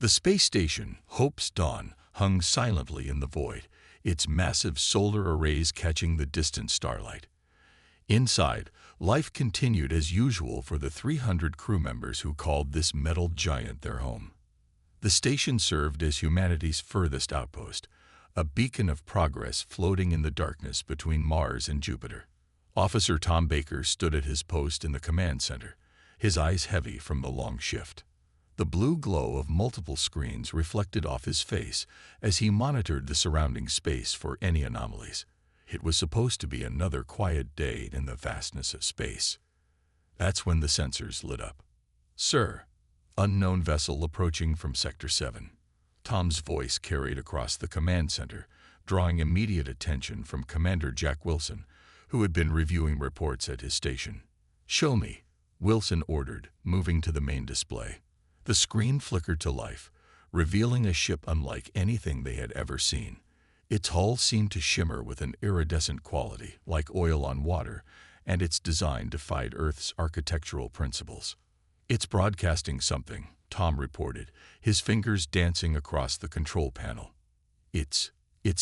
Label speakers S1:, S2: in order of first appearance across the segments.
S1: The space station, Hope's Dawn, hung silently in the void, its massive solar arrays catching the distant starlight. Inside, life continued as usual for the 300 crew members who called this metal giant their home. The station served as humanity's furthest outpost, a beacon of progress floating in the darkness between Mars and Jupiter. Officer Tom Baker stood at his post in the command center, his eyes heavy from the long shift. The blue glow of multiple screens reflected off his face as he monitored the surrounding space for any anomalies. It was supposed to be another quiet day in the vastness of space. That's when the sensors lit up. "Sir, unknown vessel approaching from Sector 7. Tom's voice carried across the command center, drawing immediate attention from Commander Jack Wilson, who had been reviewing reports at his station. "Show me," Wilson ordered, moving to the main display. The screen flickered to life, revealing a ship unlike anything they had ever seen. Its hull seemed to shimmer with an iridescent quality, like oil on water, and its design defied Earth's architectural principles. "It's broadcasting something," Tom reported, his fingers dancing across the control panel. It's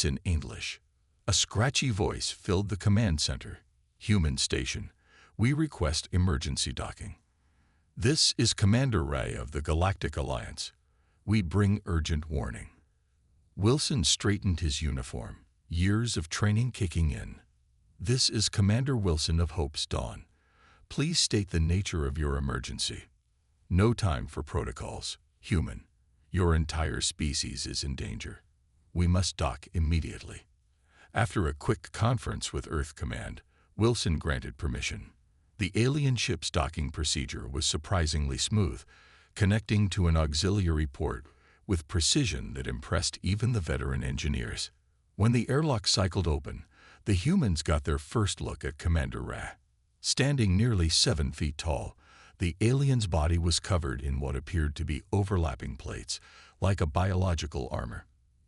S1: in English." A scratchy voice filled the command center. "Human station. We request emergency docking. This is Commander Ray of the Galactic Alliance. We bring urgent warning." Wilson straightened his uniform, years of training kicking in. "This is Commander Wilson of Hope's Dawn. Please state the nature of your emergency." "No time for protocols. Human, your entire species is in danger. We must dock immediately." After a quick conference with Earth Command, Wilson granted permission. The alien ship's docking procedure was surprisingly smooth, connecting to an auxiliary port with precision that impressed even the veteran engineers. When the airlock cycled open, the humans got their first look at Commander Ra. Standing nearly 7 feet tall, the alien's body was covered in what appeared to be overlapping plates, like a biological armor.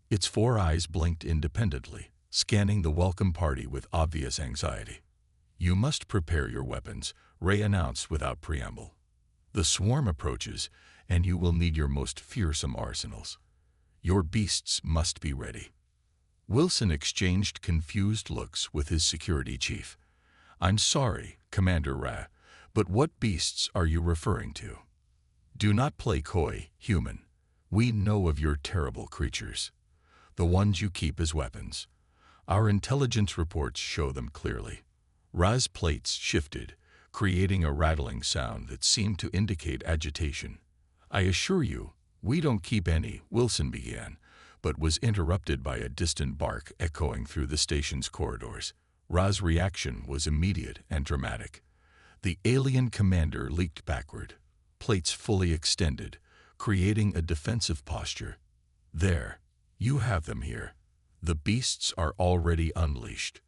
S1: Its 4 eyes blinked independently, scanning the welcome party with obvious anxiety. "You must prepare your weapons," Ray announced without preamble. "The swarm approaches, and you will need your most fearsome arsenals. Your beasts must be ready." Wilson exchanged confused looks with his security chief. "I'm sorry, Commander Ra, but what beasts are you referring to?" "Do not play coy, human. We know of your terrible creatures. The ones you keep as weapons. Our intelligence reports show them clearly." Ra's plates shifted, creating a rattling sound that seemed to indicate agitation. "I assure you, we don't keep any," Wilson began, but was interrupted by a distant bark echoing through the station's corridors. Ra's reaction was immediate and dramatic. The alien commander leaped backward, plates fully extended, creating a defensive posture. "There, you have them here. The beasts are already unleashed."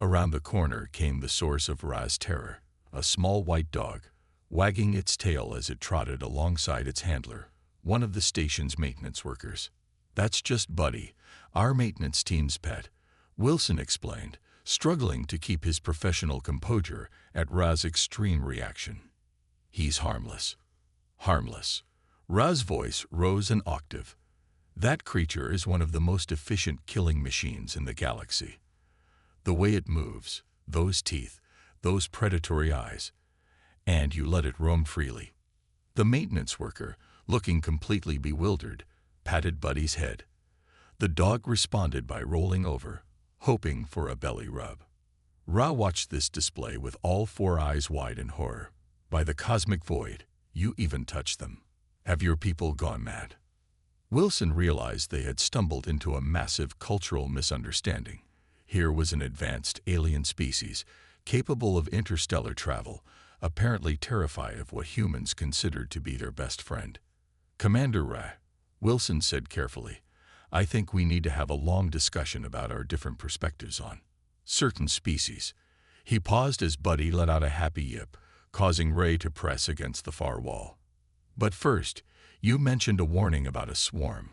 S1: Around the corner came the source of Ra's terror, a small white dog, wagging its tail as it trotted alongside its handler, one of the station's maintenance workers. "That's just Buddy, our maintenance team's pet," Wilson explained, struggling to keep his professional composure at Ra's extreme reaction. "He's harmless." "Harmless." Ra's voice rose an octave. "That creature is one of the most efficient killing machines in the galaxy. The way it moves, those teeth, those predatory eyes, and you let it roam freely." The maintenance worker, looking completely bewildered, patted Buddy's head. The dog responded by rolling over, hoping for a belly rub. Ra watched this display with all 4 eyes wide in horror. "By the cosmic void, you even touched them. Have your people gone mad?" Wilson realized they had stumbled into a massive cultural misunderstanding. Here was an advanced alien species, capable of interstellar travel, apparently terrified of what humans considered to be their best friend. "Commander Ra," Wilson said carefully, "I think we need to have a long discussion about our different perspectives on certain species." He paused as Buddy let out a happy yip, causing Ray to press against the far wall. "But first, you mentioned a warning about a swarm."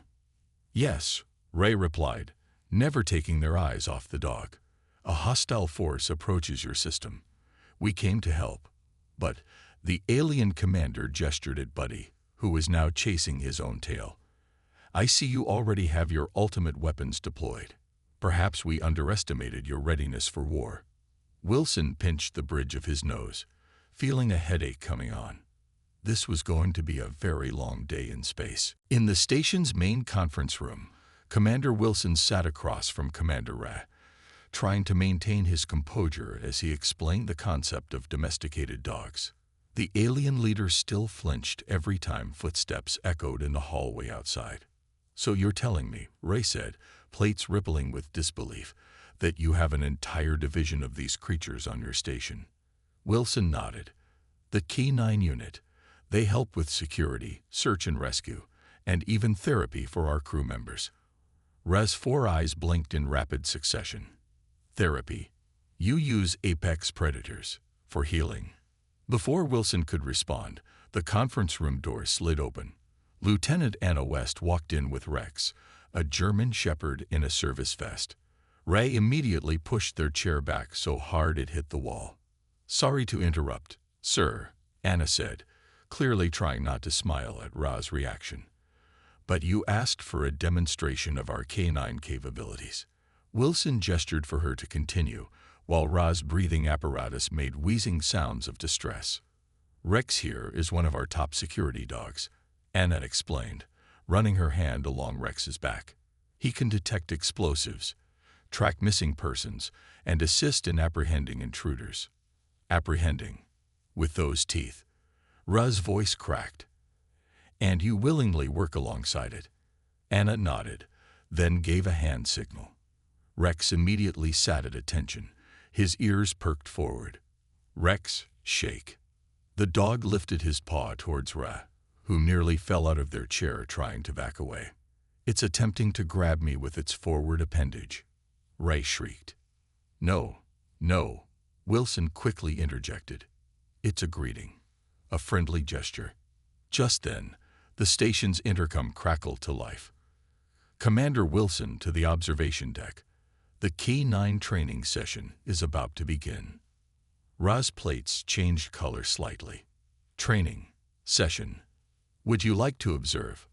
S1: "Yes," Ray replied, never taking their eyes off the dog. "A hostile force approaches your system. We came to help." But the alien commander gestured at Buddy, who was now chasing his own tail. I see you already have your ultimate weapons deployed. Perhaps we underestimated your readiness for war. Wilson pinched the bridge of his nose, feeling a headache coming on. This was going to be a very long day in space. In the station's main conference room, Commander Wilson sat across from Commander Ra, trying to maintain his composure as he explained the concept of domesticated dogs. The alien leader still flinched every time footsteps echoed in the hallway outside. "So you're telling me," Ray said, plates rippling with disbelief, "that you have an entire division of these creatures on your station?" Wilson nodded. "The K9 unit. They help with security, search and rescue, and even therapy for our crew members." Ra's 4 eyes blinked in rapid succession. "Therapy. You use apex predators for healing." Before Wilson could respond, the conference room door slid open. Lieutenant Anna West walked in with Rex, a German shepherd in a service vest. Ray immediately pushed their chair back so hard it hit the wall. "Sorry to interrupt, sir," Anna said, clearly trying not to smile at Ra's reaction. "But you asked for a demonstration of our canine capabilities." Wilson gestured for her to continue, while Ra's breathing apparatus made wheezing sounds of distress. "Rex here is one of our top security dogs," Anna explained, running her hand along Rex's back. "He can detect explosives, track missing persons, and assist in apprehending intruders." "Apprehending? With those teeth?" Ra's voice cracked. "And you willingly work alongside it?" Anna nodded, then gave a hand signal. Rex immediately sat at attention, his ears perked forward. "Rex, shake." The dog lifted his paw towards Ra, who nearly fell out of their chair trying to back away. "It's attempting to grab me with its forward appendage," Ray shrieked. "No, no," Wilson quickly interjected. "It's a greeting, a friendly gesture." Just then, the station's intercom crackled to life. "Commander Wilson to the observation deck. The K9 training session is about to begin." Ra's plates changed color slightly. "Training session. Would you like to observe?"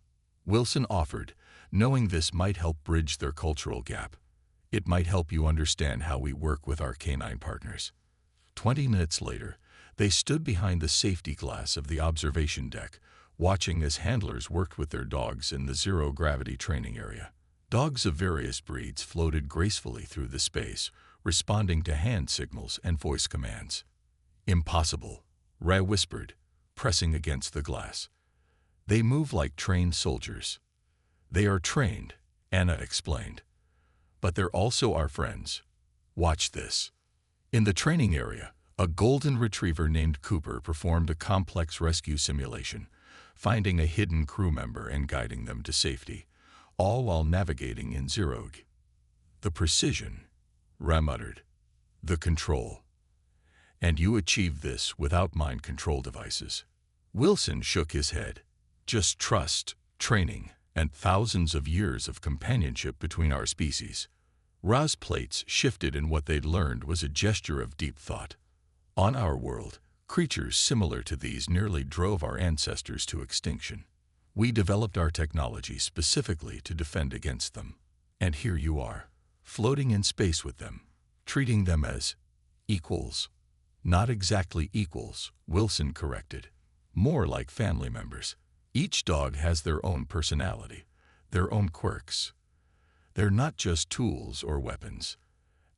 S1: Wilson offered, knowing this might help bridge their cultural gap. "It might help you understand how we work with our canine partners." 20 minutes later, they stood behind the safety glass of the observation deck, watching as handlers worked with their dogs in the zero-gravity training area. Dogs of various breeds floated gracefully through the space, responding to hand signals and voice commands. "Impossible," Ray whispered, pressing against the glass. "They move like trained soldiers." "They are trained," Anna explained. "But they're also our friends. Watch this." In the training area, a golden retriever named Cooper performed a complex rescue simulation, finding a hidden crew member and guiding them to safety, all while navigating in zero-G. "The precision," Ray muttered. "The control. And you achieved this without mind control devices." Wilson shook his head. "Just trust, training, and thousands of years of companionship between our species." Ra's plates shifted, and what they'd learned was a gesture of deep thought. "On our world, creatures similar to these nearly drove our ancestors to extinction. We developed our technology specifically to defend against them. And here you are, floating in space with them, treating them as equals." "Not exactly equals," Wilson corrected. "More like family members. Each dog has their own personality, their own quirks. They're not just tools or weapons."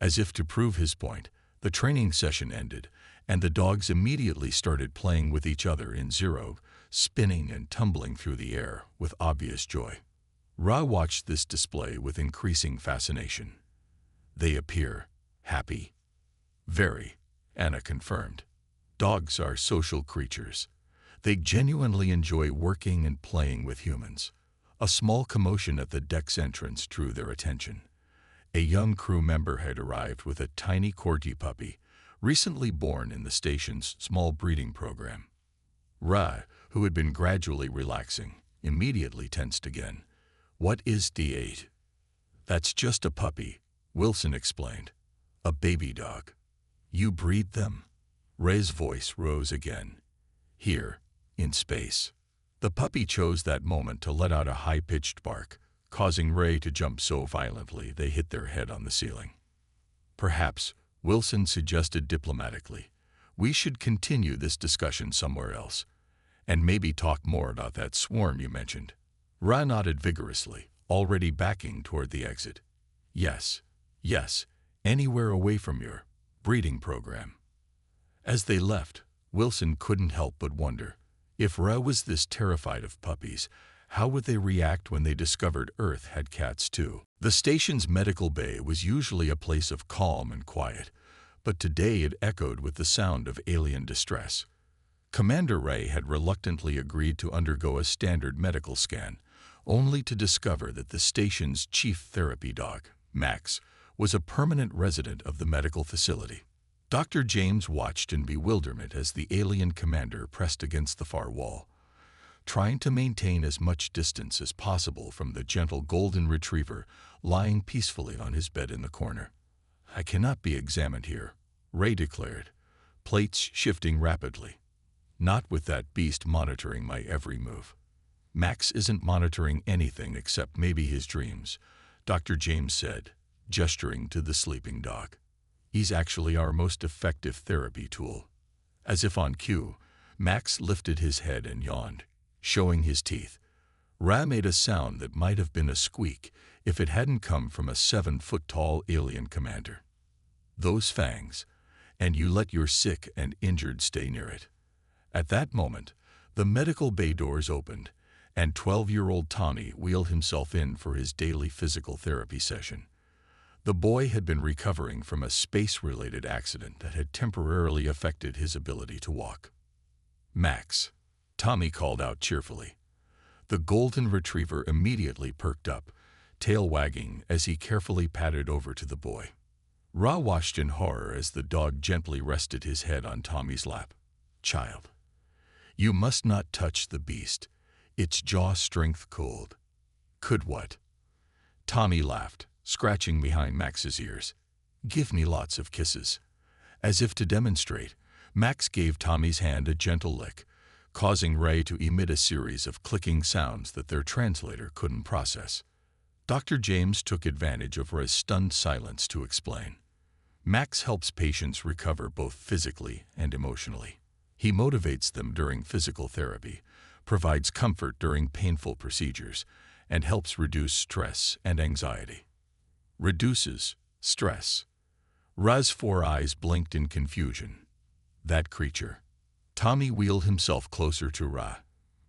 S1: As if to prove his point, the training session ended, and the dogs immediately started playing with each other in zero, spinning and tumbling through the air with obvious joy. Ra watched this display with increasing fascination. "They appear happy." "Very," Anna confirmed. "Dogs are social creatures. They genuinely enjoy working and playing with humans." A small commotion at the deck's entrance drew their attention. A young crew member had arrived with a tiny corgi puppy, recently born in the station's small breeding program. Ra, who had been gradually relaxing, immediately tensed again. "What is D8?" "That's just a puppy," Wilson explained. "A baby dog." "You breed them?" Ray's voice rose again. "Here, in space." The puppy chose that moment to let out a high-pitched bark, causing Ray to jump so violently they hit their head on the ceiling. Perhaps, Wilson suggested diplomatically, we should continue this discussion somewhere else, and maybe talk more about that swarm you mentioned. Ra nodded vigorously, already backing toward the exit. Yes, anywhere away from your breeding program. As they left, Wilson couldn't help but wonder, if Ra was this terrified of puppies, how would they react when they discovered Earth had cats too? The station's medical bay was usually a place of calm and quiet, but today it echoed with the sound of alien distress. Commander Ray had reluctantly agreed to undergo a standard medical scan, only to discover that the station's chief therapy dog, Max, was a permanent resident of the medical facility. Dr. James watched in bewilderment as the alien commander pressed against the far wall, trying to maintain as much distance as possible from the gentle golden retriever lying peacefully on his bed in the corner. I cannot be examined here, Ray declared, plates shifting rapidly. Not with that beast monitoring my every move. Max isn't monitoring anything except maybe his dreams, Dr. James said, gesturing to the sleeping dog. He's actually our most effective therapy tool. As if on cue, Max lifted his head and yawned, showing his teeth. Ra made a sound that might have been a squeak if it hadn't come from a 7-foot-tall alien commander. Those fangs, and you let your sick and injured stay near it. At that moment, the medical bay doors opened, and 12-year-old Tommy wheeled himself in for his daily physical therapy session. The boy had been recovering from a space-related accident that had temporarily affected his ability to walk. Max, Tommy called out cheerfully. The golden retriever immediately perked up, tail wagging as he carefully padded over to the boy. Ra watched in horror as the dog gently rested his head on Tommy's lap. Child, you must not touch the beast. Its jaw strength cold. Could what? Tommy laughed, scratching behind Max's ears. Give me lots of kisses. As if to demonstrate, Max gave Tommy's hand a gentle lick, causing Ray to emit a series of clicking sounds that their translator couldn't process. Dr. James took advantage of Ray's stunned silence to explain. Max helps patients recover both physically and emotionally. He motivates them during physical therapy, provides comfort during painful procedures, and helps reduce stress and anxiety. Reduces stress. Ra's 4 eyes blinked in confusion. That creature. Tommy wheeled himself closer to Ra,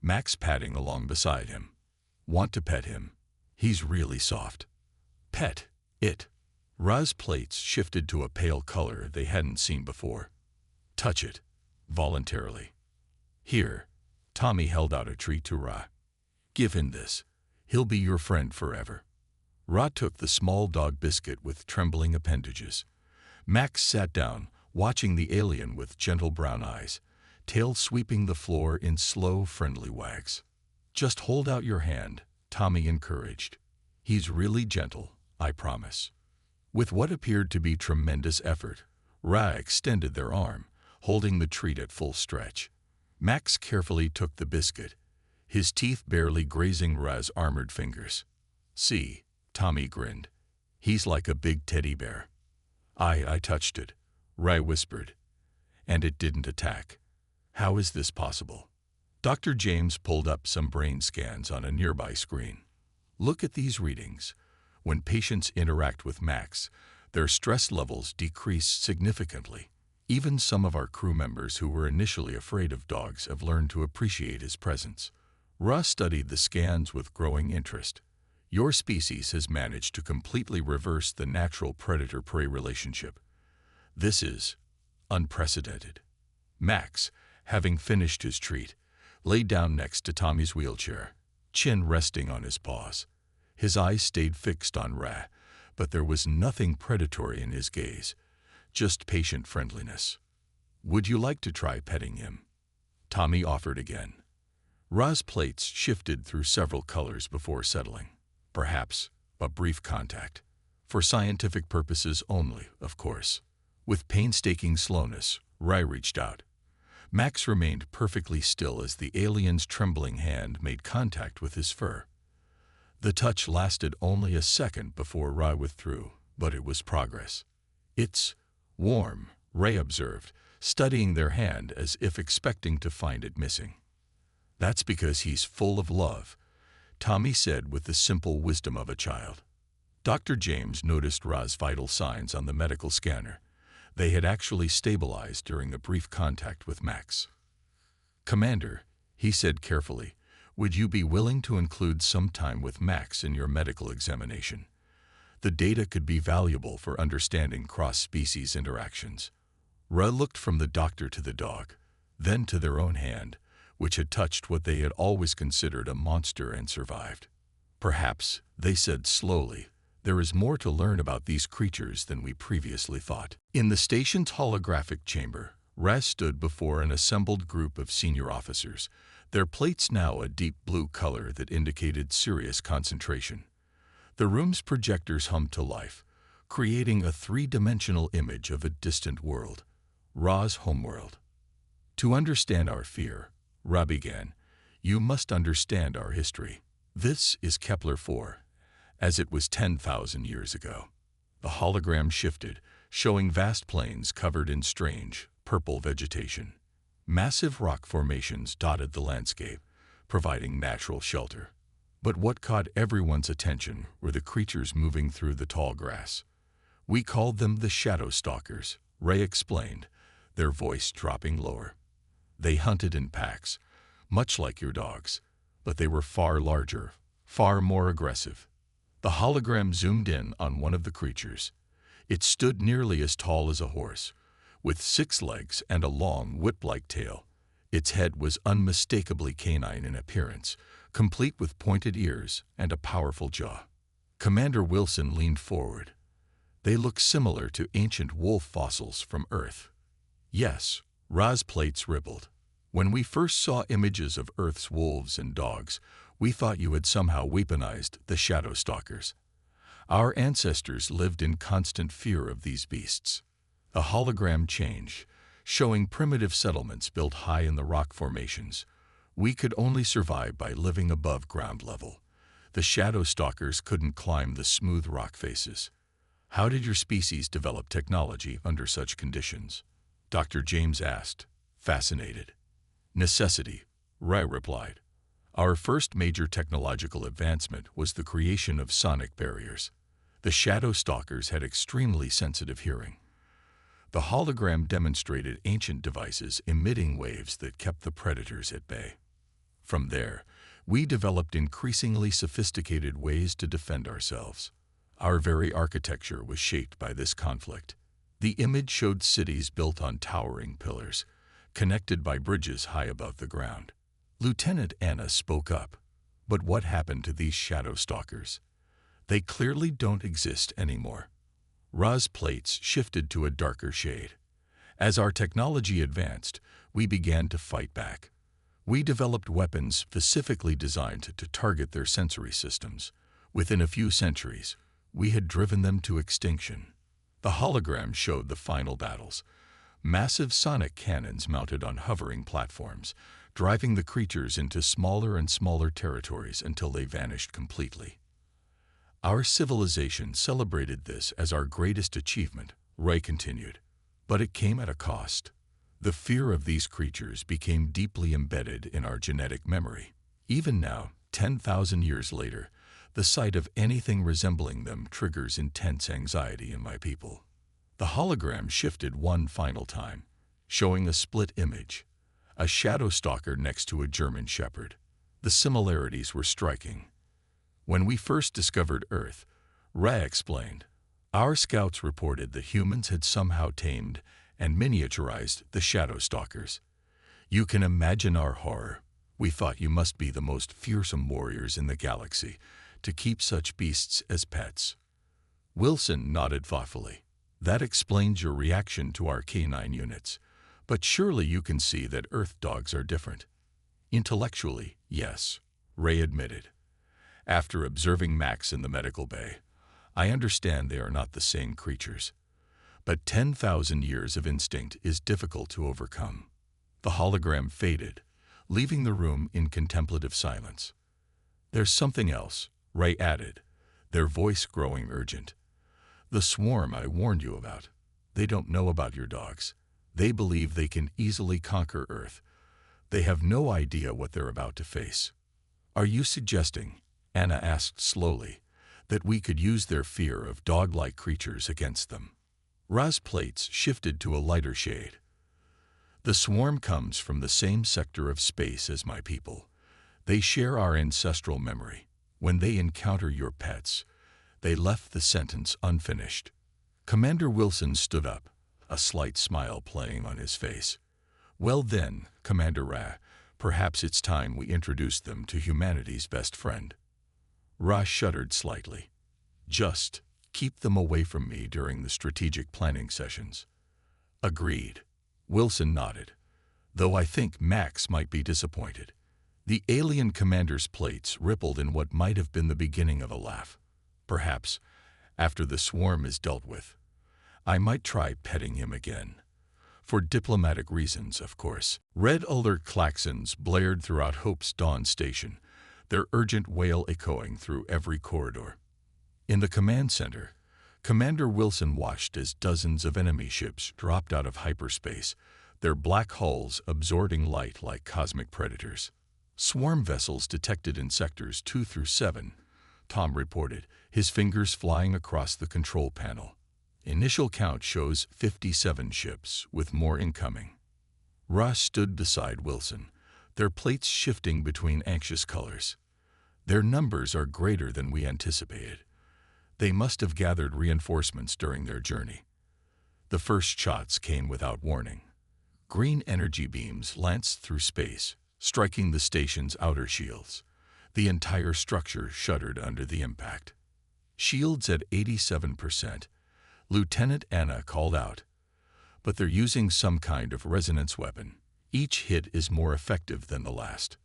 S1: Max padding along beside him. Want to pet him? He's really soft. Pet it. Ra's plates shifted to a pale color they hadn't seen before. Touch it, voluntarily. Here, Tommy held out a treat to Ra. Give him this. He'll be your friend forever. Ra took the small dog biscuit with trembling appendages. Max sat down, watching the alien with gentle brown eyes, tail sweeping the floor in slow, friendly wags. Just hold out your hand, Tommy encouraged. He's really gentle, I promise. With what appeared to be tremendous effort, Ra extended their arm, holding the treat at full stretch. Max carefully took the biscuit, his teeth barely grazing Ra's armored fingers. See, Tommy grinned. He's like a big teddy bear. I touched it, Ra whispered. And it didn't attack. How is this possible? Dr. James pulled up some brain scans on a nearby screen. Look at these readings. When patients interact with Max, their stress levels decrease significantly. Even some of our crew members who were initially afraid of dogs have learned to appreciate his presence. Ra studied the scans with growing interest. Your species has managed to completely reverse the natural predator-prey relationship. This is unprecedented. Max, having finished his treat, lay down next to Tommy's wheelchair, chin resting on his paws. His eyes stayed fixed on Ra, but there was nothing predatory in his gaze, just patient friendliness. Would you like to try petting him? Tommy offered again. Ra's plates shifted through several colors before settling. Perhaps a brief contact. For scientific purposes only, of course. With painstaking slowness, Ra reached out. Max remained perfectly still as the alien's trembling hand made contact with his fur. The touch lasted only a second before Ra withdrew, but it was progress. "It's warm," Ray observed, studying their hand as if expecting to find it missing. "That's because he's full of love," Tommy said with the simple wisdom of a child. Dr. James noticed Ra's vital signs on the medical scanner. They had actually stabilized during a brief contact with Max. "Commander," he said carefully, "would you be willing to include some time with Max in your medical examination? The data could be valuable for understanding cross-species interactions." Ra looked from the doctor to the dog, then to their own hand, which had touched what they had always considered a monster and survived. "Perhaps," they said slowly, "there is more to learn about these creatures than we previously thought." In the station's holographic chamber, Raz stood before an assembled group of senior officers, their plates now a deep blue color that indicated serious concentration. The room's projectors hummed to life, creating a three-dimensional image of a distant world, Ra's homeworld. "To understand our fear," Ra began, "you must understand our history. This is Kepler 4, as it was 10,000 years ago." The hologram shifted, showing vast plains covered in strange, purple vegetation. Massive rock formations dotted the landscape, providing natural shelter. But what caught everyone's attention were the creatures moving through the tall grass. "We called them the Shadow Stalkers," Ray explained, their voice dropping lower. "They hunted in packs, much like your dogs, but they were far larger, far more aggressive." The hologram zoomed in on one of the creatures. It stood nearly as tall as a horse, with 6 legs and a long, whip-like tail. Its head was unmistakably canine in appearance, complete with pointed ears and a powerful jaw. Commander Wilson leaned forward. "They look similar to ancient wolf fossils from Earth." "Yes," Ra's plates rippled. "When we first saw images of Earth's wolves and dogs, we thought you had somehow weaponized the Shadow Stalkers. Our ancestors lived in constant fear of these beasts." The hologram changed, showing primitive settlements built high in the rock formations. "We could only survive by living above ground level. The Shadow Stalkers couldn't climb the smooth rock faces." "How did your species develop technology under such conditions?" Dr. James asked, fascinated. "Necessity," Ray replied. "Our first major technological advancement was the creation of sonic barriers. The Shadow Stalkers had extremely sensitive hearing. The hologram demonstrated ancient devices emitting waves that kept the predators at bay. From there, we developed increasingly sophisticated ways to defend ourselves. Our very architecture was shaped by this conflict." The image showed cities built on towering pillars, connected by bridges high above the ground. Lieutenant Anna spoke up. "But what happened to these Shadow Stalkers? They clearly don't exist anymore." Ra's plates shifted to a darker shade. "As our technology advanced, we began to fight back. We developed weapons specifically designed to target their sensory systems. Within a few centuries, we had driven them to extinction." The hologram showed the final battles. Massive sonic cannons mounted on hovering platforms, driving the creatures into smaller and smaller territories until they vanished completely. "Our civilization celebrated this as our greatest achievement," Ray continued. "But it came at a cost. The fear of these creatures became deeply embedded in our genetic memory. Even now, 10,000 years later, the sight of anything resembling them triggers intense anxiety in my people." The hologram shifted one final time, showing a split image. A Shadow Stalker next to a German Shepherd. The similarities were striking. "When we first discovered Earth," Ray explained, "our scouts reported that humans had somehow tamed and miniaturized the Shadow Stalkers. You can imagine our horror. We thought you must be the most fearsome warriors in the galaxy to keep such beasts as pets." Wilson nodded thoughtfully. "That explains your reaction to our canine units. But surely you can see that Earth dogs are different." "Intellectually, yes," Ray admitted. "After observing Max in the medical bay, I understand they are not the same creatures. But 10,000 years of instinct is difficult to overcome. The hologram faded, leaving the room in contemplative silence. "There's something else," Ray added, their voice growing urgent. "The swarm I warned you about. They don't know about your dogs. They believe they can easily conquer Earth. They have no idea what they're about to face." "Are you suggesting," Anna asked slowly, "that we could use their fear of dog-like creatures against them?" Ra's plates shifted to a lighter shade. "The swarm comes from the same sector of space as my people. They share our ancestral memory. When they encounter your pets, they left the sentence unfinished." Commander Wilson stood up, a slight smile playing on his face. "Well then, Commander Ra, perhaps it's time we introduced them to humanity's best friend." Ra shuddered slightly. "Just keep them away from me during the strategic planning sessions." "Agreed." Wilson nodded, "though I think Max might be disappointed." The alien commander's plates rippled in what might have been the beginning of a laugh. "Perhaps, after the swarm is dealt with, I might try petting him again. For diplomatic reasons, of course." Red alert klaxons blared throughout Hope's Dawn station, their urgent wail echoing through every corridor. In the command center, Commander Wilson watched as dozens of enemy ships dropped out of hyperspace, their black hulls absorbing light like cosmic predators. "Swarm vessels detected in sectors 2 through 7, Tom reported, his fingers flying across the control panel. "Initial count shows 57 ships, with more incoming." Ross stood beside Wilson, their plates shifting between anxious colors. "Their numbers are greater than we anticipated. They must have gathered reinforcements during their journey." The first shots came without warning. Green energy beams lanced through space, striking the station's outer shields. The entire structure shuddered under the impact. "Shields at 87%, Lieutenant Anna called out. "But they're using some kind of resonance weapon. Each hit is more effective than the last."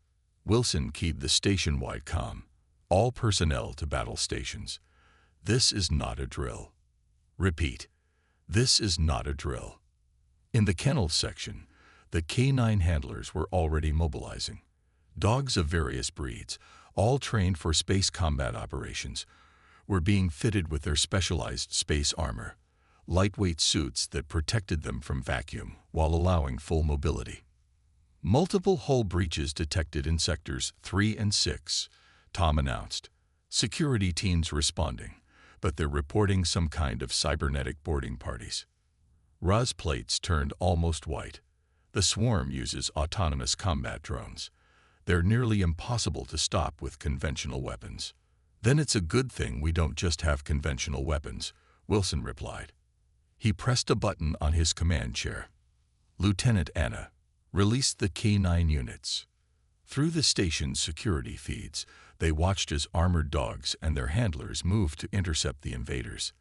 S1: Wilson keyed the station-wide comm. "All personnel to battle stations. This is not a drill." "Repeat, this is not a drill." In the kennel section, the K9 handlers were already mobilizing. Dogs of various breeds, all trained for space combat operations, were being fitted with their specialized space armor, lightweight suits that protected them from vacuum while allowing full mobility. "Multiple hull breaches detected in sectors 3 and 6, Tom announced. "Security teams responding, but they're reporting some kind of cybernetic boarding parties." Ra's plates turned almost white. "The swarm uses autonomous combat drones. They're nearly impossible to stop with conventional weapons." "Then it's a good thing we don't just have conventional weapons," Wilson replied. He pressed a button on his command chair. "Lieutenant Anna, release the K9 units." Through the station's security feeds, they watched as armored dogs and their handlers moved to intercept the invaders.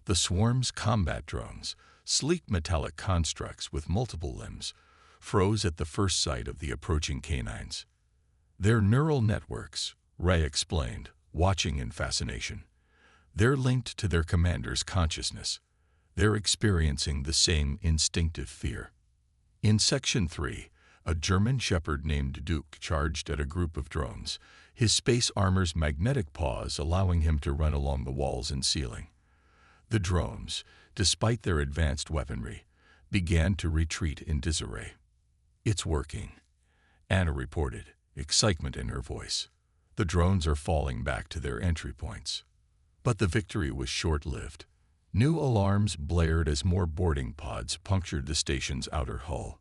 S1: The swarm's combat drones, sleek metallic constructs with multiple limbs, froze at the first sight of the approaching canines. "They're neural networks," Ray explained, watching in fascination. "They're linked to their commander's consciousness. They're experiencing the same instinctive fear." In Section 3, a German shepherd named Duke charged at a group of drones, his space armor's magnetic paws allowing him to run along the walls and ceiling. The drones, despite their advanced weaponry, began to retreat in disarray. "It's working," Anna reported, excitement in her voice. "The drones are falling back to their entry points." But the victory was short-lived. New alarms blared as more boarding pods punctured the station's outer hull.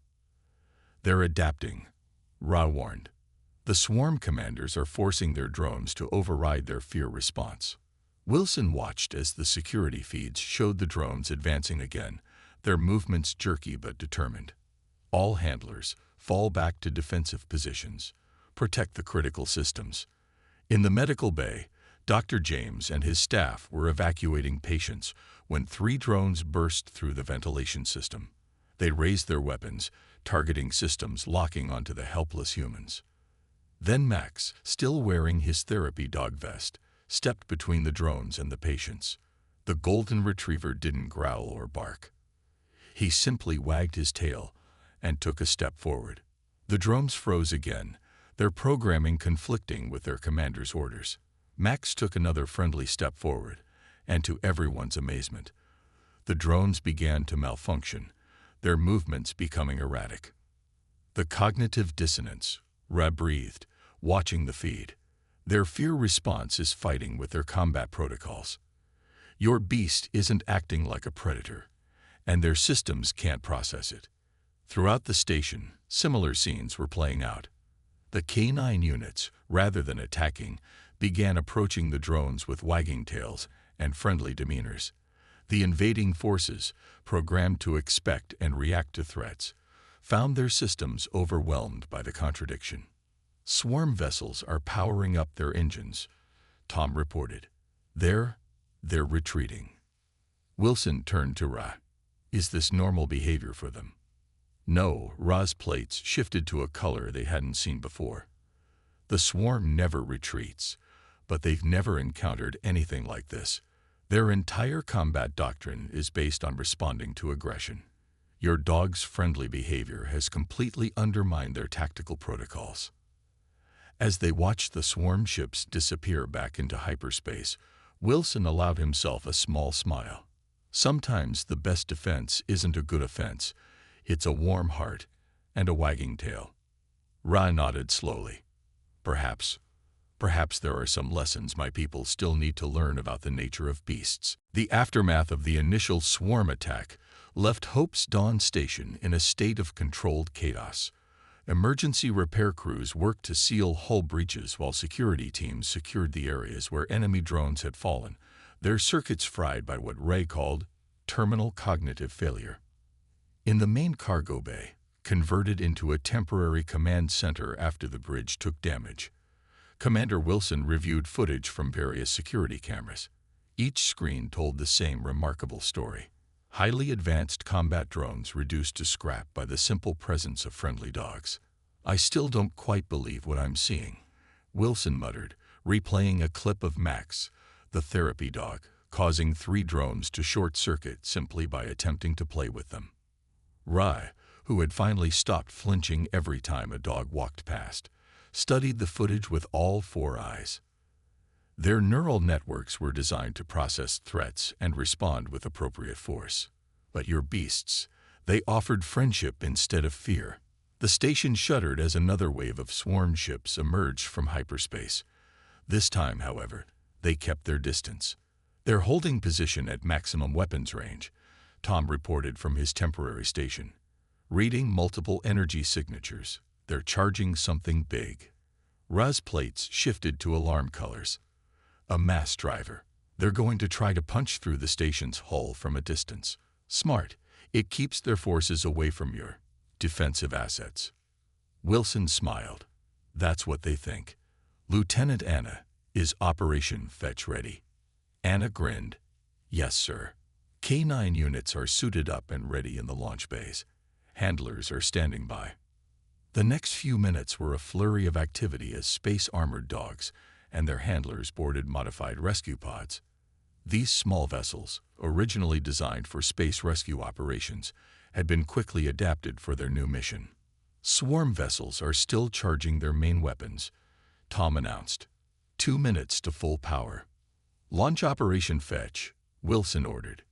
S1: "They're adapting," Ra warned. "The swarm commanders are forcing their drones to override their fear response." Wilson watched as the security feeds showed the drones advancing again, their movements jerky but determined. "All handlers, fall back to defensive positions. Protect the critical systems." In the medical bay, Dr. James and his staff were evacuating patients when 3 drones burst through the ventilation system. They raised their weapons, targeting systems locking onto the helpless humans. Then Max, still wearing his therapy dog vest, stepped between the drones and the patients. The golden retriever didn't growl or bark. He simply wagged his tail, and took a step forward. The drones froze again, their programming conflicting with their commander's orders. Max took another friendly step forward, and to everyone's amazement, the drones began to malfunction, their movements becoming erratic. The cognitive dissonance, Ra breathed, watching the feed. Their fear response is fighting with their combat protocols. Your beast isn't acting like a predator, and their systems can't process it. Throughout the station, similar scenes were playing out. The K9 units, rather than attacking, began approaching the drones with wagging tails and friendly demeanors. The invading forces, programmed to expect and react to threats, found their systems overwhelmed by the contradiction. Swarm vessels are powering up their engines, Tom reported. They're retreating. Wilson turned to Ra. Is this normal behavior for them? No, Ra's plates shifted to a color they hadn't seen before. The swarm never retreats, but they've never encountered anything like this. Their entire combat doctrine is based on responding to aggression. Your dog's friendly behavior has completely undermined their tactical protocols. As they watched the swarm ships disappear back into hyperspace, Wilson allowed himself a small smile. Sometimes the best defense isn't a good offense, it's a warm heart and a wagging tail. Ra nodded slowly. Perhaps there are some lessons my people still need to learn about the nature of beasts. The aftermath of the initial swarm attack left Hope's Dawn station in a state of controlled chaos. Emergency repair crews worked to seal hull breaches while security teams secured the areas where enemy drones had fallen, their circuits fried by what Ray called terminal cognitive failure. In the main cargo bay, converted into a temporary command center after the bridge took damage, Commander Wilson reviewed footage from various security cameras. Each screen told the same remarkable story. Highly advanced combat drones reduced to scrap by the simple presence of friendly dogs. I still don't quite believe what I'm seeing, Wilson muttered, replaying a clip of Max, the therapy dog, causing 3 drones to short-circuit simply by attempting to play with them. Ra, who had finally stopped flinching every time a dog walked past, studied the footage with all 4 eyes. Their neural networks were designed to process threats and respond with appropriate force. But your beasts, they offered friendship instead of fear. The station shuddered as another wave of swarm ships emerged from hyperspace. This time, however, they kept their distance. They're holding position at maximum weapons range, Tom reported from his temporary station. Reading multiple energy signatures, they're charging something big. Ra's plates shifted to alarm colors. A mass driver. They're going to try to punch through the station's hull from a distance. Smart. It keeps their forces away from your defensive assets. Wilson smiled. That's what they think. Lieutenant Anna, is Operation Fetch ready? Anna grinned. Yes, sir. K9 units are suited up and ready in the launch bays. Handlers are standing by. The next few minutes were a flurry of activity as space-armored dogs and their handlers boarded modified rescue pods. These small vessels, originally designed for space rescue operations, had been quickly adapted for their new mission. Swarm vessels are still charging their main weapons, Tom announced. 2 minutes to full power. Launch Operation Fetch, Wilson ordered.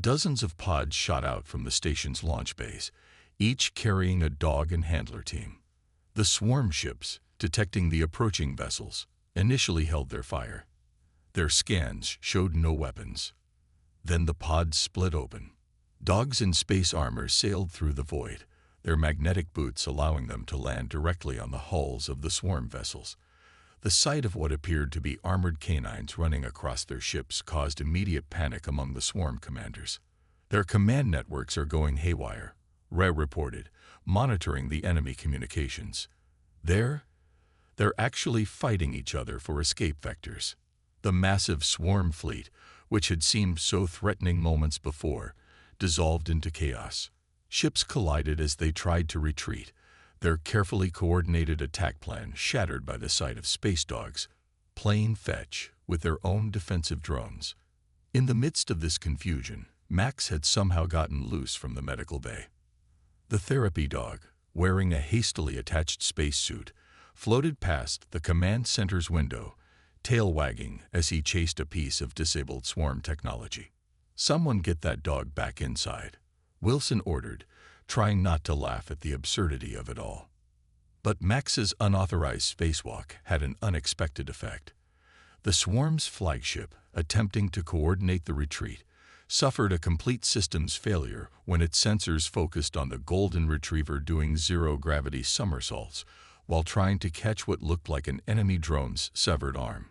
S1: Dozens of pods shot out from the station's launch bays, each carrying a dog and handler team. The swarm ships, detecting the approaching vessels, initially held their fire. Their scans showed no weapons. Then the pods split open. Dogs in space armor sailed through the void, their magnetic boots allowing them to land directly on the hulls of the swarm vessels. The sight of what appeared to be armored canines running across their ships caused immediate panic among the swarm commanders. Their command networks are going haywire, Ray reported, monitoring the enemy communications. They're actually fighting each other for escape vectors. The massive swarm fleet, which had seemed so threatening moments before, dissolved into chaos. Ships collided as they tried to retreat, their carefully coordinated attack plan shattered by the sight of space dogs playing fetch with their own defensive drones. In the midst of this confusion, Max had somehow gotten loose from the medical bay. The therapy dog, wearing a hastily attached spacesuit, floated past the command center's window, tail wagging as he chased a piece of disabled swarm technology. "Someone get that dog back inside," Wilson ordered, trying not to laugh at the absurdity of it all. But Max's unauthorized spacewalk had an unexpected effect. The swarm's flagship, attempting to coordinate the retreat, suffered a complete systems failure when its sensors focused on the golden retriever doing zero-gravity somersaults while trying to catch what looked like an enemy drone's severed arm.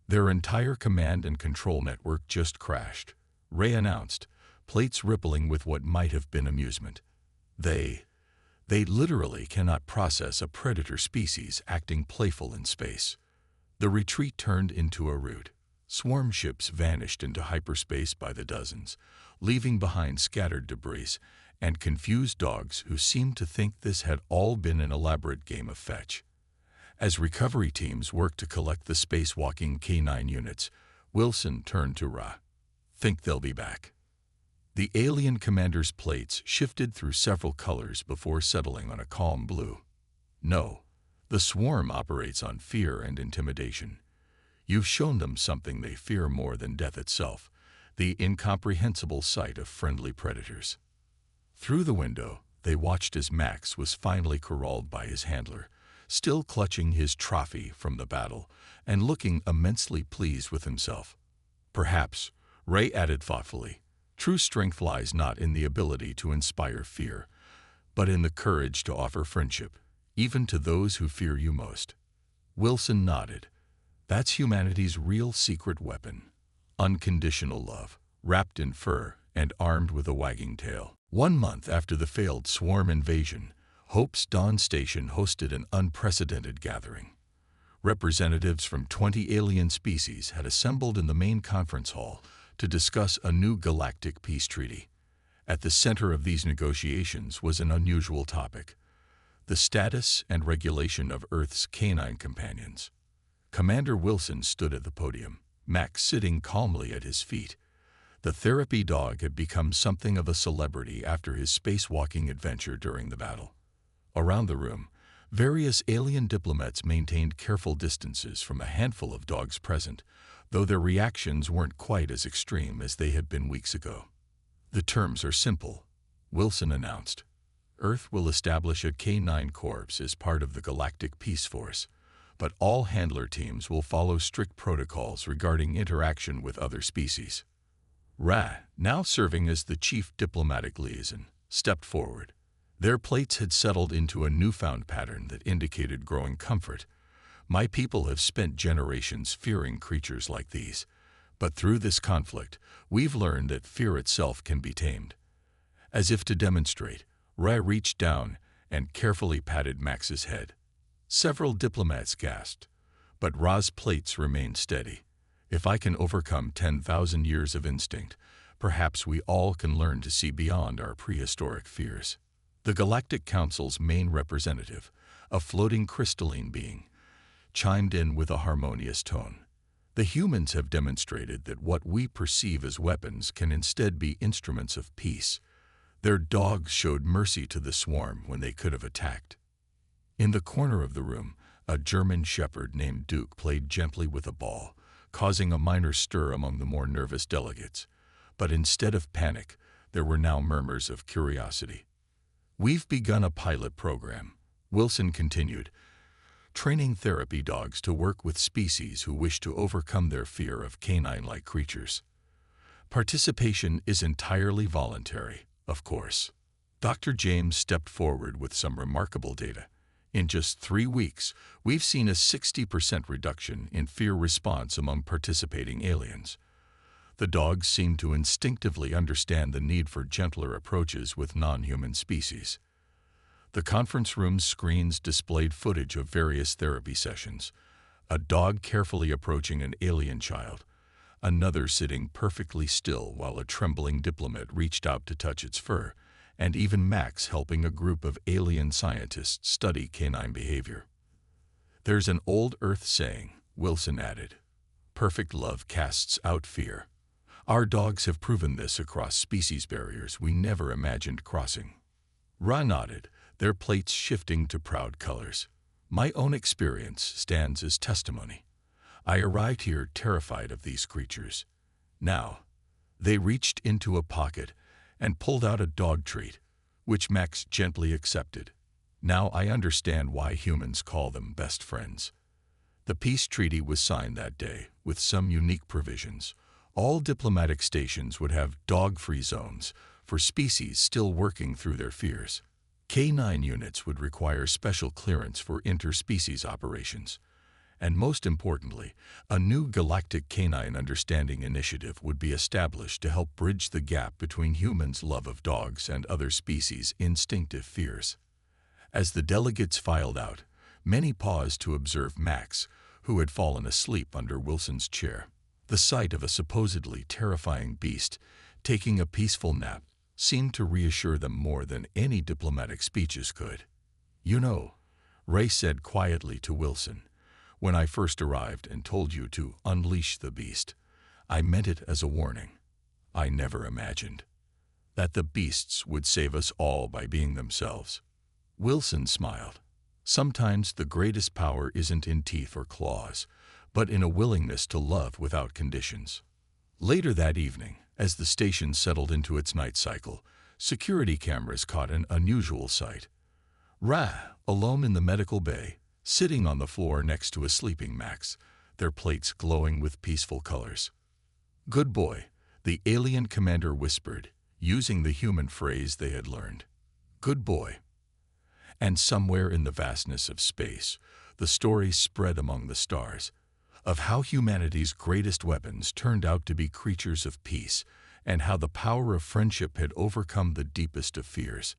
S1: Their entire command and control network just crashed, Ray announced, plates rippling with what might have been amusement. They literally cannot process a predator species acting playful in space. The retreat turned into a rout. Swarm ships vanished into hyperspace by the dozens, leaving behind scattered debris and confused dogs who seemed to think this had all been an elaborate game of fetch. As recovery teams worked to collect the spacewalking K9 units, Wilson turned to Ra. "Think they'll be back?" The alien commander's plates shifted through several colors before settling on a calm blue. "No. The swarm operates on fear and intimidation. You've shown them something they fear more than death itself, the incomprehensible sight of friendly predators." Through the window, they watched as Max was finally corralled by his handler, still clutching his trophy from the battle and looking immensely pleased with himself. "Perhaps," Ray added thoughtfully, "true strength lies not in the ability to inspire fear, but in the courage to offer friendship, even to those who fear you most." Wilson nodded. "That's humanity's real secret weapon. Unconditional love, wrapped in fur and armed with a wagging tail." 1 month after the failed swarm invasion, Hope's Dawn Station hosted an unprecedented gathering. Representatives from 20 alien species had assembled in the main conference hall to discuss a new galactic peace treaty. At the center of these negotiations was an unusual topic: the status and regulation of Earth's canine companions. Commander Wilson stood at the podium, Max sitting calmly at his feet. The therapy dog had become something of a celebrity after his spacewalking adventure during the battle. Around the room, various alien diplomats maintained careful distances from a handful of dogs present, though their reactions weren't quite as extreme as they had been weeks ago. "The terms are simple," Wilson announced. "Earth will establish a K9 Corps as part of the Galactic Peace Force, but all handler teams will follow strict protocols regarding interaction with other species." Ra, now serving as the chief diplomatic liaison, stepped forward. Their plates had settled into a newfound pattern that indicated growing comfort. "My people have spent generations fearing creatures like these, but through this conflict, we've learned that fear itself can be tamed." As if to demonstrate, Ra reached down and carefully patted Max's head. Several diplomats gasped, but Ra's plates remained steady. "If I can overcome 10,000 years of instinct, perhaps we all can learn to see beyond our prehistoric fears." The Galactic Council's main representative, a floating crystalline being, chimed in with a harmonious tone. "The humans have demonstrated that what we perceive as weapons can instead be instruments of peace. Their dogs showed mercy to the swarm when they could have attacked." In the corner of the room, a German shepherd named Duke played gently with a ball, causing a minor stir among the more nervous delegates. But instead of panic, there were now murmurs of curiosity. "We've begun a pilot program," Wilson continued, "training therapy dogs to work with species who wish to overcome their fear of canine-like creatures. Participation is entirely voluntary, of course." Dr. James stepped forward with some remarkable data. "In just 3 weeks, we've seen a 60% reduction in fear response among participating aliens. The dogs seem to instinctively understand the need for gentler approaches with non-human species." The conference room's screens displayed footage of various therapy sessions: a dog carefully approaching an alien child, another sitting perfectly still while a trembling diplomat reached out to touch its fur, and even Max helping a group of alien scientists study canine behavior. "There's an old Earth saying," Wilson added, "perfect love casts out fear. Our dogs have proven this across species barriers we never imagined crossing." Ra nodded, their plates shifting to proud colors. My own experience stands as testimony. I arrived here terrified of these creatures. Now, they reached into a pocket and pulled out a dog treat, which Max gently accepted. Now I understand why humans call them best friends. The peace treaty was signed that day, with some unique provisions. All diplomatic stations would have dog-free zones for species still working through their fears. K9 units would require special clearance for interspecies operations. And most importantly, a new Galactic Canine Understanding Initiative would be established to help bridge the gap between humans' love of dogs and other species' instinctive fears. As the delegates filed out, many paused to observe Max, who had fallen asleep under Wilson's chair. The sight of a supposedly terrifying beast taking a peaceful nap seemed to reassure them more than any diplomatic speeches could. "You know," Ray said quietly to Wilson, "when I first arrived and told you to unleash the beast, I meant it as a warning. I never imagined that the beasts would save us all by being themselves." Wilson smiled. Sometimes the greatest power isn't in teeth or claws, but in a willingness to love without conditions. Later that evening, as the station settled into its night cycle, security cameras caught an unusual sight. Ra, alone in the medical bay, sitting on the floor next to a sleeping Max, their plates glowing with peaceful colors. "Good boy," the alien commander whispered, using the human phrase they had learned. "Good boy." And somewhere in the vastness of space, the story spread among the stars, of how humanity's greatest weapons turned out to be creatures of peace, and how the power of friendship had overcome the deepest of fears.